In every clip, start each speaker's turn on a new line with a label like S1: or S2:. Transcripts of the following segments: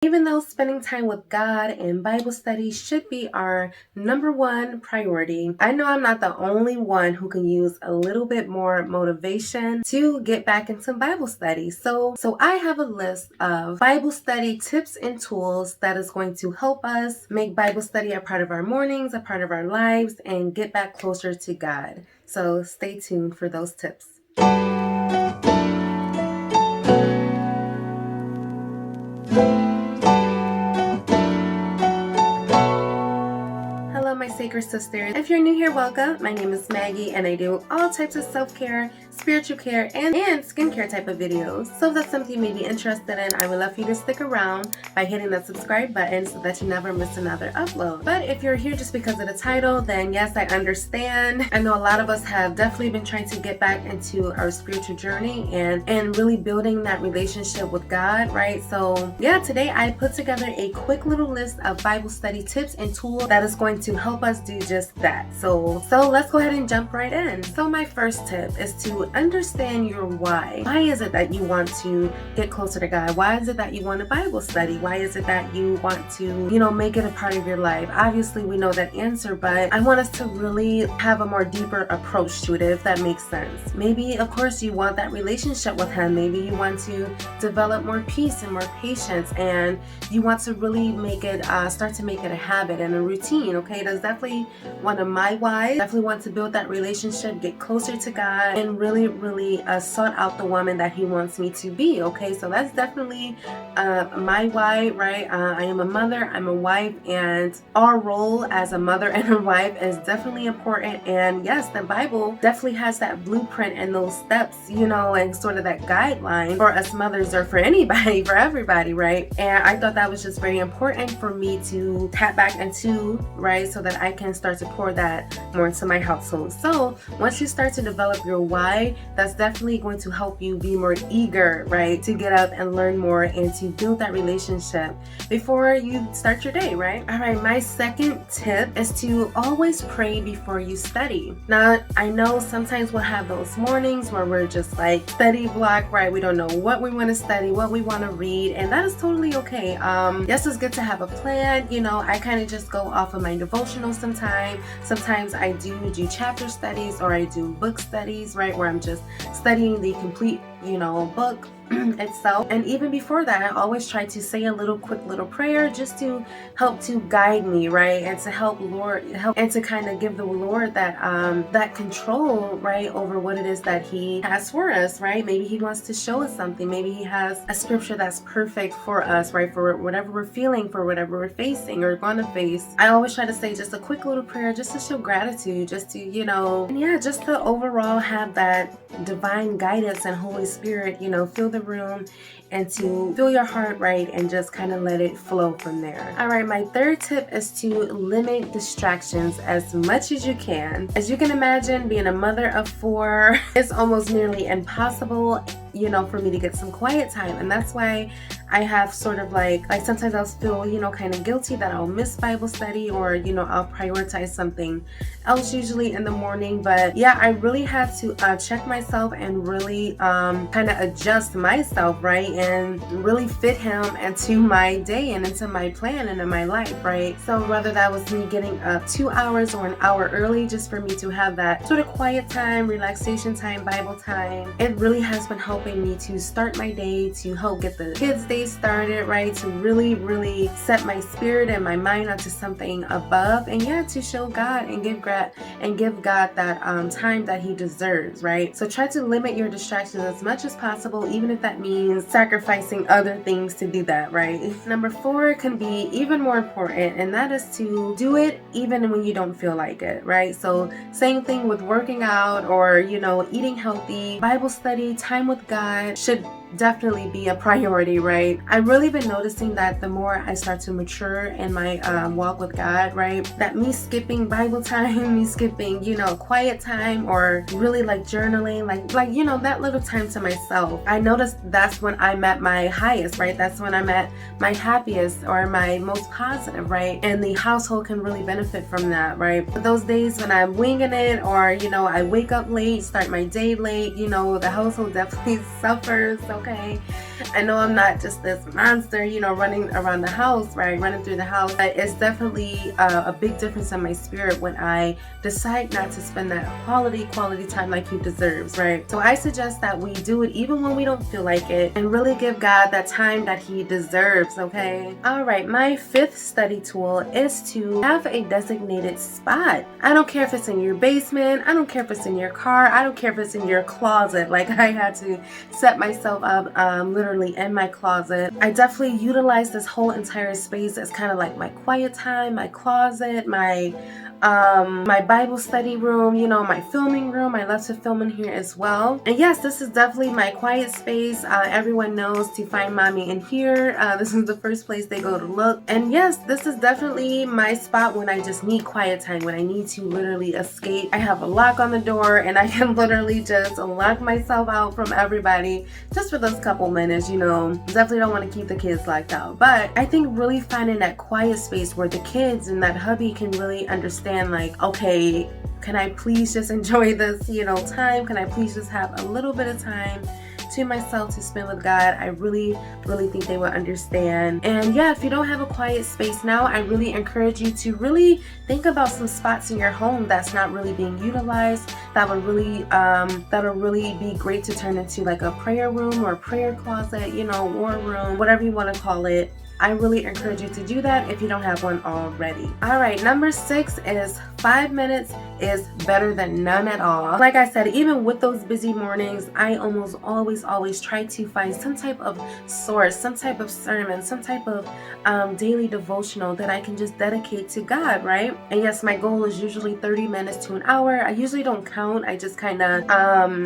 S1: Even though spending time with God and Bible study should be our number one priority, I know I'm not the only one who can use a little bit more motivation to get back into Bible study. So I have a list of Bible study tips and tools that is going to help us make Bible study a part of our mornings, a part of our lives, and get back closer to God. So stay tuned for those tips. Hello, my sacred sisters. If you're new here, welcome. My name is Maggie, and I do all types of self-care, spiritual care, and skincare type of videos. So if that's something you may be interested in, I would love for you to stick around by hitting that subscribe button so that you never miss another upload. But if you're here just because of the title, then yes, I understand. I know a lot of us have definitely been trying to get back into our spiritual journey and really building that relationship with God, right? So yeah, today I put together a quick little list of Bible study tips and tools that is going to help us do just that. So let's go ahead and jump right in. So my first tip is to understand your why. Why is it that you want to get closer to God? Why is it that you want a Bible study? Why is it that you want to, make it a part of your life? Obviously, we know that answer, but I want us to really have a more deeper approach to it, if that makes sense. Maybe, of course, you want that relationship with Him. Maybe you want to develop more peace and more patience, and you want to really make it, start to make it a habit and a routine, okay? That's definitely one of my whys. Definitely want to build that relationship, get closer to God, and really sort out the woman that He wants me to be, okay? So that's definitely my why, right? I am a mother, I'm a wife, and our role as a mother and a wife is definitely important. And yes, the Bible definitely has that blueprint and those steps, and sort of that guideline for us mothers, or for anybody, for everybody, right? And I thought that was just very important for me to tap back into, right? So that I can start to pour that more into my household. So once you start to develop your why, that's definitely going to help you be more eager, right, to get up and learn more and to build that relationship before you start your day, right? All right, my second tip is to always pray before you study. Now, I know sometimes we'll have those mornings where we're just like study block, right? We don't know what we want to study, what we want to read, and that is totally okay. Yes, it's good to have a plan. I kind of just go off of my devotional sometimes. Sometimes I do chapter studies, or I do book studies, right, where I'm just studying the complete, book itself. And even before that, I always try to say a quick little prayer just to help to guide me, right, and to help and to kind of give the Lord that control, right, over what it is that He has for us, right? Maybe He wants to show us something. Maybe He has a scripture that's perfect for us, right, for whatever we're feeling, for whatever we're facing or going to face. I always try to say just a quick little prayer just to show gratitude, just to, and yeah, just to overall have that divine guidance and Holy Spirit, fill the room and to fill your heart, right, and just kind of let it flow from there. All right, my third tip is to limit distractions as much as you can. As you can imagine, being a mother of 4, it's almost nearly impossible, for me to get some quiet time. And that's why I have sort of like sometimes I'll feel, kind of guilty that I'll miss Bible study, or, I'll prioritize something else usually in the morning. But yeah, I really have to check myself and really kind of adjust myself, right, and really fit Him into my day and into my plan and in my life, right? So whether that was me getting up 2 hours or an hour early just for me to have that sort of quiet time, relaxation time, Bible time, it really has been helping me to start my day, to help get the kids' day started, right, to really set my spirit and my mind onto something above, and yeah, to show God and give God that time that He deserves, right? So try to limit your distractions as much as possible, even if that means sacrificing other things to do that, right? Number 4 can be even more important, and that is to do it even when you don't feel like it, right? So same thing with working out, or eating healthy. Bible study, time with God should definitely be a priority, right? I've really been noticing that the more I start to mature in my walk with God, right, that me skipping Bible time, me skipping, quiet time, or really like journaling, like that little time to myself, I noticed that's when I'm at my highest, right? That's when I'm at my happiest or my most positive, right? And the household can really benefit from that, right? But those days when I'm winging it, or I wake up late, start my day late, the household definitely suffers, okay? I know I'm not just this monster, you know, running around the house, right, running through the house, but it's definitely a big difference in my spirit when I decide not to spend that quality time like he deserves, right? So I suggest that we do it even when we don't feel like it, and really give God that time that he deserves, okay? All right, my fifth study tool is to have a designated spot. I don't care if it's in your basement, I don't care if it's in your car, I don't care if it's in your closet. Like, I had to set myself up literally in my closet. I definitely utilize this whole entire space as kind of like my quiet time, my closet, my Bible study room, you know, my filming room. I love to film in here as well. And yes, this is definitely my quiet space. Everyone knows to find mommy in here. This is the first place they go to look. And yes, this is definitely my spot when I just need quiet time, when I need to literally escape. I have a lock on the door and I can literally just lock myself out from everybody just for those couple minutes, you know. Definitely don't want to keep the kids locked out. But I think really finding that quiet space where the kids and that hubby can really understand, like, okay, can I please just enjoy this, you know, time? Can I please just have a little bit of time to myself to spend with God? I really think they will understand. And yeah, if you don't have a quiet space now, I really encourage you to really think about some spots in your home that's not really being utilized, that would really be great to turn into like a prayer room or a prayer closet, you know, war room, whatever you want to call it. I really encourage you to do that if you don't have one already. All right, number 6 is 5 minutes is better than none at all. Like I said, even with those busy mornings, I almost always try to find some type of source, some type of sermon, some type of daily devotional that I can just dedicate to God, right? And yes, my goal is usually 30 minutes to an hour. I usually don't count. I just kind of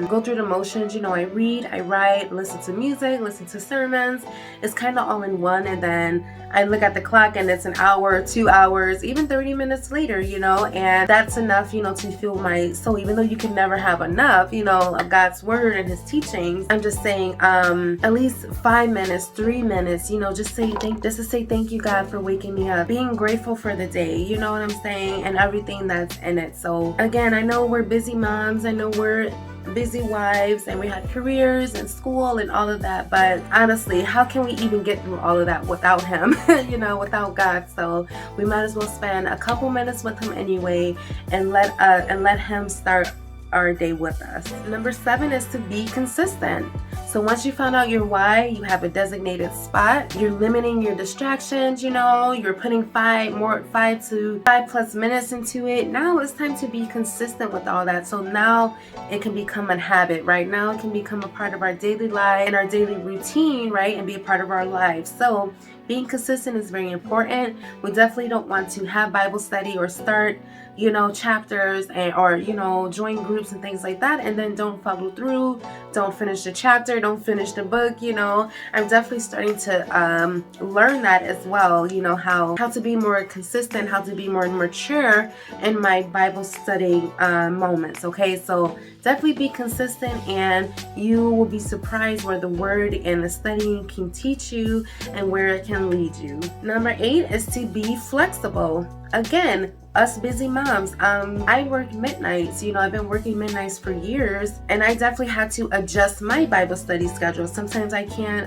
S1: go through the motions. You know, I read, I write, listen to music, listen to sermons. It's kind of all in one, and then I look at the clock and it's an hour, 2 hours, even 30 minutes later, you know, and that's enough, you know, to fuel my soul. Even though you can never have enough, you know, of God's word and his teachings, I'm just saying at least 5 minutes, 3 minutes, you know, just to say thank you, God, for waking me up, being grateful for the day, you know what I'm saying, and everything that's in it. So again, I know we're busy moms, I know we're busy wives, and we had careers and school and all of that, but honestly, how can we even get through all of that without him? You know, without God? So we might as well spend a couple minutes with him anyway, and let him start our day with us. Number 7 is to be consistent. So once you found out your why, you have a designated spot, you're limiting your distractions, you know, you're putting 5 to 5 plus minutes into it. Now it's time to be consistent with all that. So now it can become a habit, right? Now it can become a part of our daily life and our daily routine, right? And be a part of our lives. So being consistent is very important. We definitely don't want to have Bible study or start, you know, chapters or, you know, join groups and things like that, and then don't follow through, don't finish the chapter, don't finish the book, you know. I'm definitely starting to learn that as well, you know, how to be more consistent, how to be more mature in my Bible study moments, okay? So definitely be consistent, and you will be surprised where the word and the studying can teach you and where it can lead you. Number 8 is to be flexible. Again, us busy moms, I work midnights, you know, I've been working midnights for years, and I definitely had to adjust my Bible study schedule. Sometimes I can't,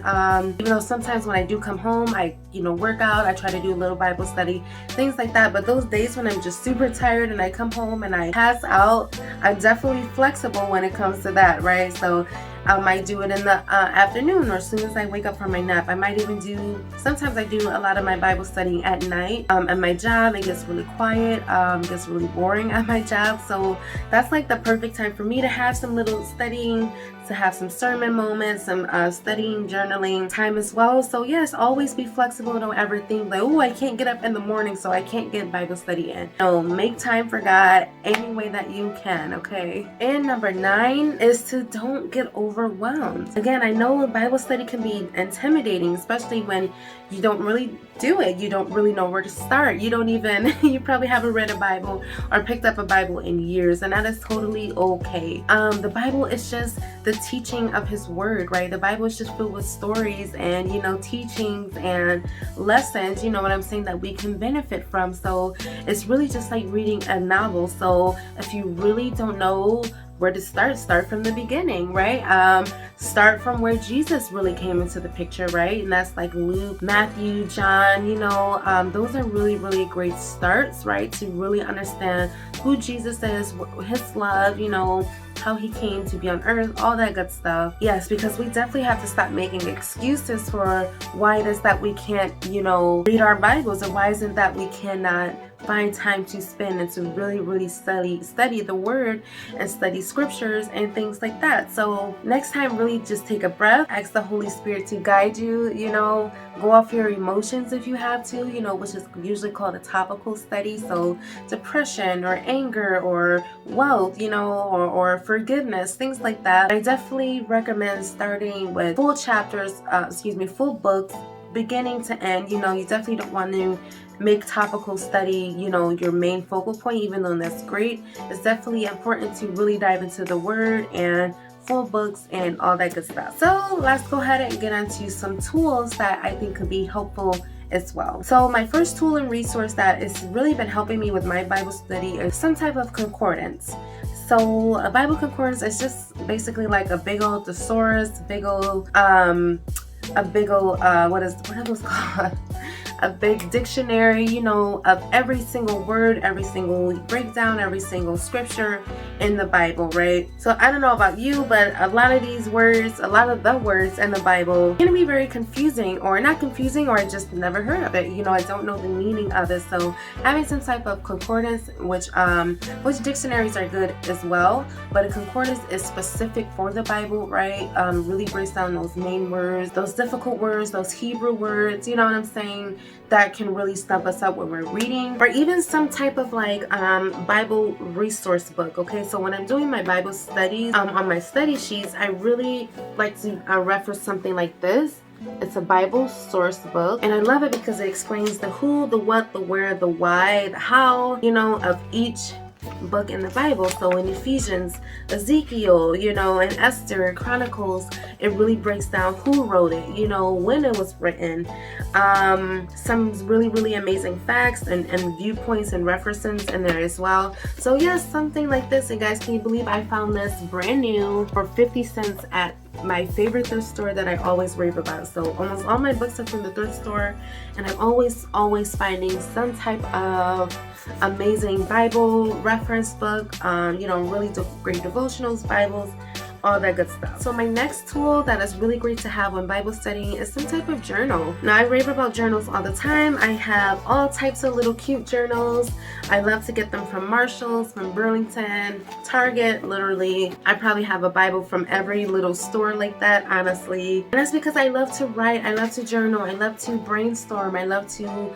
S1: even though sometimes when I do come home, I, you know, work out, I try to do a little Bible study, things like that. But those days when I'm just super tired and I come home and I pass out, I'm definitely flexible when it comes to that, right? So I might do it in the afternoon, or as soon as I wake up from my nap. I might even sometimes I do a lot of my Bible studying at night. At my job, it gets really quiet, it gets really boring at my job. So that's like the perfect time for me to have some little studying, to have some sermon moments, some studying, journaling time as well. So yes, always be flexible. Don't ever think like, oh, I can't get up in the morning, so I can't get Bible study in. No, make time for God any way that you can, okay? And number 9 is to don't get overwhelmed. Again, I know Bible study can be intimidating, especially when you don't really do it. You don't really know where to start. You probably haven't read a Bible or picked up a Bible in years, and that is totally okay. The Bible is just the teaching of his word, right? The Bible is just filled with stories and, you know, teachings and lessons, you know what I'm saying, that we can benefit from. So it's really just like reading a novel. So if you really don't know where to start from the beginning, right? Start from where Jesus really came into the picture, right? And that's like Luke, Matthew, John, those are really great starts, right? To really understand who Jesus is, his love, how he came to be on earth, all that good stuff. Yes, because we definitely have to stop making excuses for why it is that we can't, read our Bibles, or why isn't that we cannot find time to spend and to really study the word and study scriptures and things like that. So next time, really just take a breath, ask the Holy Spirit to guide you, go off your emotions if you have to, which is usually called a topical study. So depression or anger or wealth, or forgiveness, things like that. I definitely recommend starting with full chapters, full books, beginning to end. You definitely don't want to make topical study, your main focal point, even though that's great. It's definitely important to really dive into the word and full books and all that good stuff. So let's go ahead and get into some tools that I think could be helpful as well. So my first tool and resource that has really been helping me with my Bible study is some type of concordance. So a Bible concordance is just basically like a big old thesaurus, what are those called? A big dictionary, of every single word, every single breakdown, every single scripture in the Bible, right? So I don't know about you, but a lot of the words in the Bible can be very confusing, or not confusing, or I just never heard of it. I don't know the meaning of it. So having some type of concordance, which dictionaries are good as well, but a concordance is specific for the Bible, right? Really breaks down those main words, those difficult words, those Hebrew words, you know what I'm saying? That can really stump us up when we're reading, or even some type of like Bible resource book. Okay, so when I'm doing my Bible studies on my study sheets, I really like to reference something like this. It's a Bible source book, and I love it because it explains the who, the what, the where, the why, the how, of each book in the Bible. So in Ephesians, Ezekiel, and Esther, Chronicles, it really breaks down who wrote it, when it was written, some really amazing facts and viewpoints and references in there as well. So yes, something like this. And guys, can you believe I found this brand new for 50 cents at my favorite thrift store that I always rave about? So almost all my books are from the thrift store, and I'm always finding some type of amazing Bible reference book, really great devotionals, Bibles, all that good stuff. So my next tool that is really great to have when Bible studying is some type of journal. Now I rave about journals all the time. I have all types of little cute journals. I love to get them from Marshall's, from Burlington, Target, literally. I probably have a Bible from every little store like that, honestly. And that's because I love to write, I love to journal, I love to brainstorm, I love to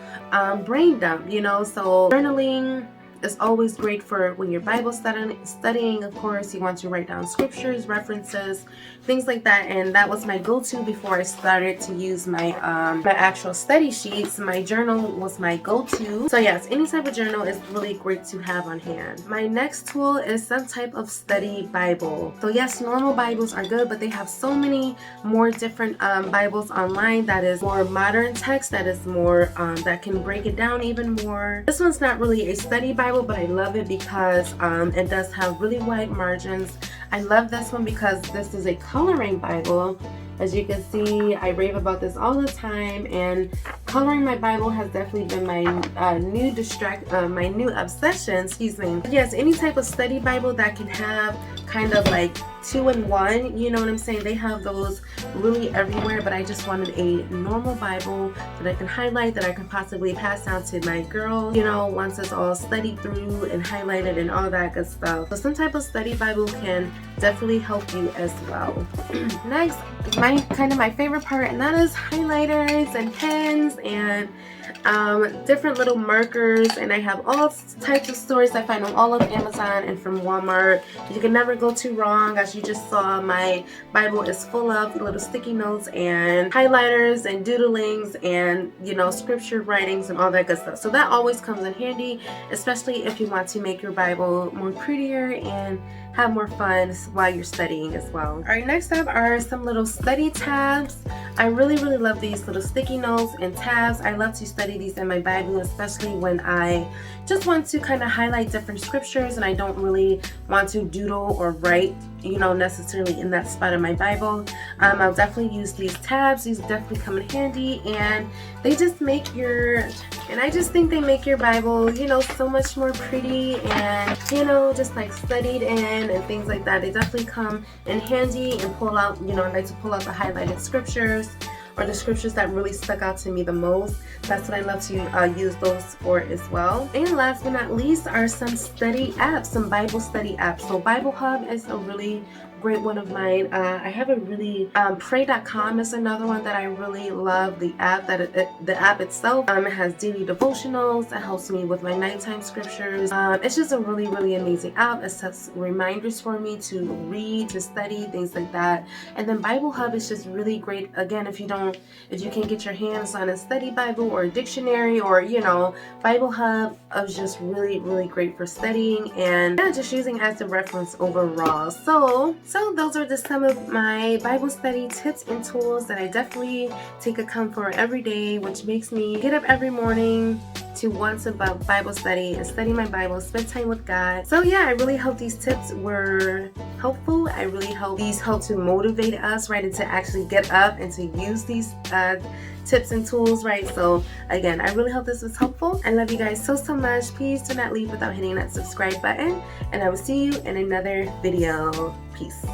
S1: brain dump, so journaling is always great for when you're Bible studying. Of course, you want to write down scriptures, references, things like that. And that was my go-to before I started to use my my actual study sheets. My journal was my go-to. So yes, any type of journal is really great to have on hand. My next tool is some type of study Bible. So yes, normal Bibles are good, but they have so many more different Bibles online that is more modern text, that is more that can break it down even more. This one's not really a study Bible, but I love it because it does have really wide margins. I love this one because this is a coloring Bible. As you can see, I rave about this all the time, and coloring my Bible has definitely been my new obsession, Yes, any type of study Bible that can have kind of like 2-in-1, you know what I'm saying? They have those really everywhere, but I just wanted a normal Bible that I can highlight, that I can possibly pass down to my girls, once it's all studied through and highlighted and all that good stuff. So some type of study Bible can definitely help you as well. Next, my favorite part, and that is highlighters and pens and different little markers. And I have all types of stores I find on all of Amazon and from Walmart. You can never go too wrong. As you just saw, my Bible is full of little sticky notes and highlighters and doodlings and scripture writings and all that good stuff. So that always comes in handy, especially if you want to make your Bible more prettier and have more fun while you're studying as well. Alright, next up are some little study tabs. I really love these little sticky notes and tabs. I love to study these in my Bible, especially when I just want to kind of highlight different scriptures and I don't really want to doodle or write, you know, necessarily in that spot in my Bible. I'll definitely use these tabs. These definitely come in handy, and they just make your, and I just think they make your Bible, you know, so much more pretty and, you know, just like studied in and things like that. They definitely come in handy and pull out, you know, I like to pull out the highlighted scriptures or the scriptures that really stuck out to me the most. That's what I love to use those for as well. And last but not least are some study apps, some Bible study apps. So Bible Hub is a really great one of mine. I have a really pray.com is another one that I really love. The app the app itself, it has daily devotionals. It helps me with my nighttime scriptures. It's just a really amazing app. It sets reminders for me to read, to study, things like that. And then Bible Hub is just really great. Again, if you can get your hands on a study Bible or a dictionary, or, you know, Bible Hub is just really great for studying and just using as a reference overall. So those are just some of my Bible study tips and tools that I definitely take account for every day, which makes me get up every morning to want to Bible study and study my Bible, spend time with God. So yeah, I really hope these tips were helpful. I really hope these help to motivate us, right, and to actually get up and to use these tips and tools, right? So again, I really hope this was helpful. I love you guys so much. Please do not leave without hitting that subscribe button, and I will see you in another video. Peace.